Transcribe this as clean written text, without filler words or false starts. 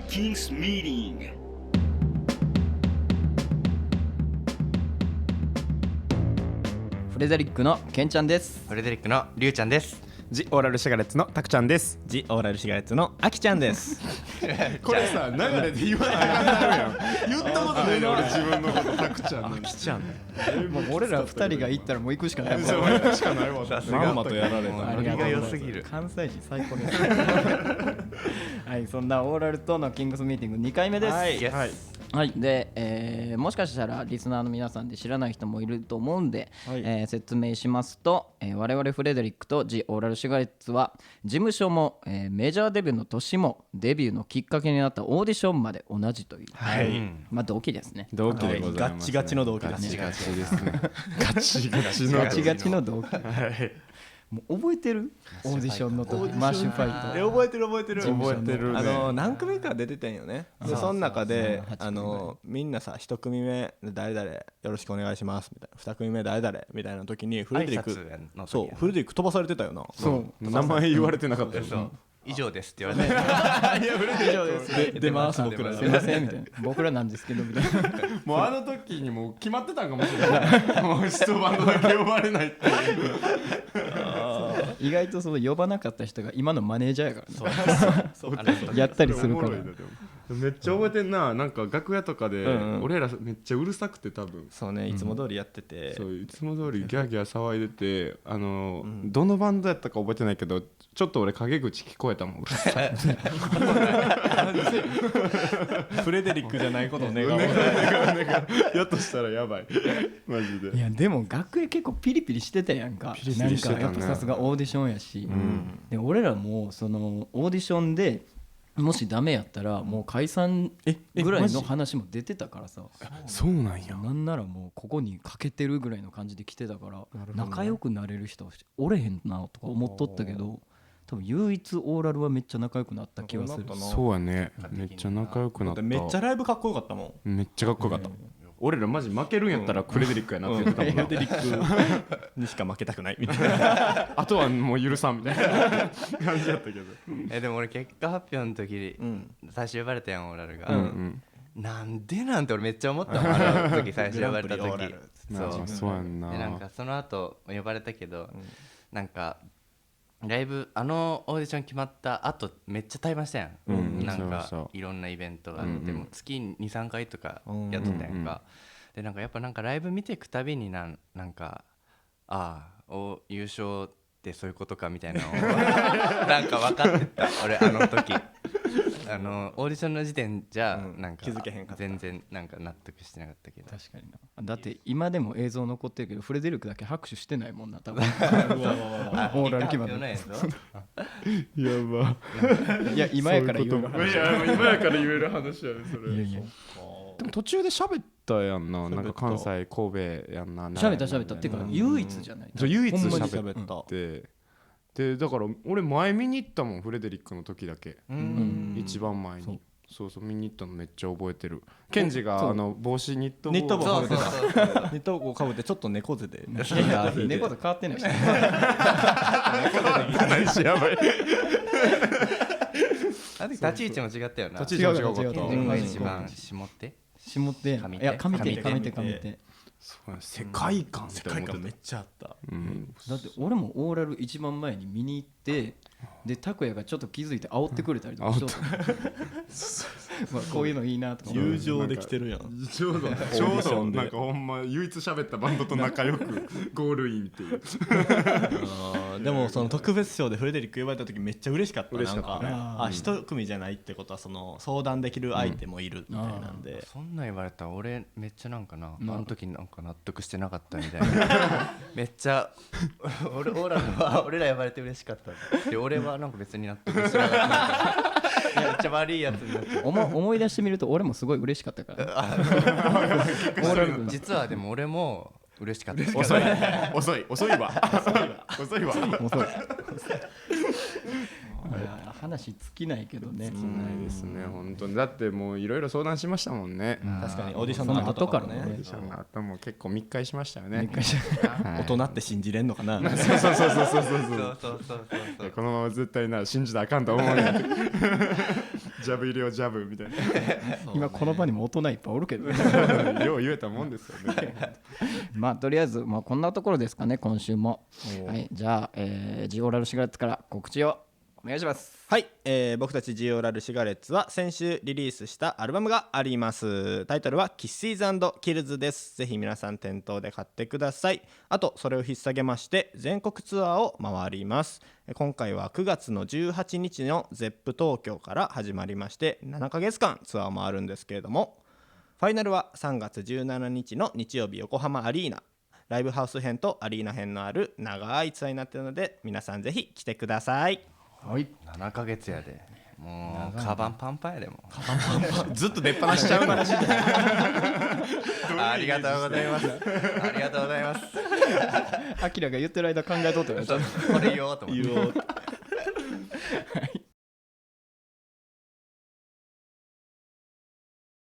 King's Meeting。フレデリックのケンちゃんです。フレデリックのリュウちゃんです。ジオーラルシガレッツのタクちゃんです。ジオーラルシガレッツのアキちゃんです。これさ、流れで言わなあかんなるやん。言ったことないね、俺自分のことタクちゃんの。アキちゃんね。もう俺ら二人が行ったらもう行くしかないもん。そう行くしかないわ。まんまとやられた。ノリが良すぎる。関西人最高です。はい、そんなオーラルとのキングスミーティング2回目です。はい、はい、で、もしかしたらリスナーの皆さんで知らない人もいると思うんで、説明しますと、我々フレデリックとジ・オーラルシガレッツは事務所も、メジャーデビューの年もデビューのきっかけになったオーディションまで同じという、まあ同期ですね。同期でございます。ガッチガチの同期ですね。ガチですね。ガチガチの。ガチガチの同期。もう覚えてるオーディションの時マッシュファイト。覚えてる覚えてる覚えてるね。何組か出てたんよね。でその中でみんなさ1組目誰々よろしくお願いしますみたいな、2組目誰々みたいな時にフレデリック飛ばされてたよな。そう名前言われてなかったよ。以上ですって言われて。いやフレデリック出ます僕ら。すいませんみたいな。僕らなんですけどみたいな。もうあの時にもう決まってたんかもしれない。もう一バンドだけ呼ばれないっていう。意外とその呼ばなかった人が今のマネージャーやからね。やったりするから。めっちゃ覚えてんな。なんか楽屋とかで俺らめっちゃうるさくて、多分そうね、いつも通りやってて、そういつも通りギャーギャー騒いでて、どのバンドやったか覚えてないけど、ちょっと俺陰口聞こえたもん。うるさい。フレデリックじゃないことを願おう。やっとしたらやばい。マジで。いやでも楽屋結構ピリピリしてたやんか。なんかやっぱさすがオーディションやし、で俺らもそのオーディションでもしダメやったらもう解散ぐらいの話も出てたからさ。そうなんや。なんならもうここにかけてるぐらいの感じで来てたから、仲良くなれる人おれへんなとか思っとったけど、多分唯一オーラルはめっちゃ仲良くなった気がする。そうやね、めっちゃ仲良くなった。めっちゃライブかっこよかったもん。めっちゃかっこよかった。俺らマジ負けるんやったらフレデリックやなって言ってたもんな。フレデリックにしか負けたくないみたいな。あとはもう許さんみたいな感じやったけど。でも俺結果発表の時最初呼ばれたやん、オーラルが。なんでなんて俺めっちゃ思ったもん、あの時最初呼ばれた時。そうやんな。でなんかその後呼ばれたけど、なんかライブオーディション決まった後めっちゃ対バンしたやん。なんかいろんなイベントがあっても月に 2,3 回とかやってたやんか。でなんかやっぱなんかライブ見ていくたびになんか優勝ってそういうことかみたいなのをなんか分かってた俺あの時。オーディションの時点じゃなんか気づけへんかった。全然なんか納得してなかったけど。確かにな。だって今でも映像残ってるけどフレデリックだけ拍手してないもんな多分。オーラル決まった。やば。いや今やから言える話。いや今やから言える話やねそれ。いやいや。でも途中で喋ったやんな。なんか関西神戸やんな。喋ったっていうか唯一じゃない。唯一喋った。でだから俺前見に行ったもん、フレデリックの時だけ。一番前に。そう見に行ったのめっちゃ覚えてる。ケンジが帽子ニット帽かぶってた。ニット帽かぶってちょっと猫背で。猫と変わってないし。やばい。立ち位置も違ったよな。立ち位置も違った。一番下手。いや上手。世界観めっちゃあった。だって俺もオーラル一番前に見に行って、で拓哉がちょっと気づいて煽ってくれたりとかしとった。こういうのいいなとか。友情できてるやん。ちょうどなんかほんま唯一喋ったバンドと仲良くゴールインっていう。でもその特別賞でフレデリック呼ばれた時めっちゃ嬉しかった。嬉しかったね。一組じゃないってことはその相談できる相手もいるみたいなんで。そんなん言われたら俺めっちゃなんかな、あの時なんか納得してなかったみたいな。めっちゃ俺ら呼ばれて嬉しかった。で俺はなんか別に納得してなかった。めっちゃ悪いやつになっちゃう。思い出してみると俺もすごい嬉しかったから。実はでも俺も嬉しかった。遅いわ。話尽きないけどね。尽きないですね本当に。だってもういろいろ相談しましたもんね。確かにオーディションの後からね。オーディションの後も結構密会しましたよね。大人って信じれんのかな。そうそうそうそうそうそうこのまま絶対な信じたらあかんと思うね。ジャブ入れよジャブみたいな。今この場にも大人いっぱいおるけどね。よう言えたもんですよね。まあとりあえずこんなところですかね今週も。はい、じゃあ、ジオラルシガレッツから告知をお願いします。はい、僕たちジオラルシガレッツは先週リリースしたアルバムがあります。タイトルはキッシーズ&キルズです。ぜひ皆さん店頭で買ってください。あとそれを引っ提げまして全国ツアーを回ります。今回は9月の18日の ZEP 東京から始まりまして7ヶ月間ツアーを回るんですけれども、ファイナルは3月17日の日曜日横浜アリーナ。ライブハウス編とアリーナ編のある長いツアーになっているので皆さんぜひ来てください。はい、7ヶ月やでもうカバンパンパンやでもずっと出っ放しちゃう話ありがとうございますありがとうございます。アキラが言ってる間考えとってこれ言おうと思って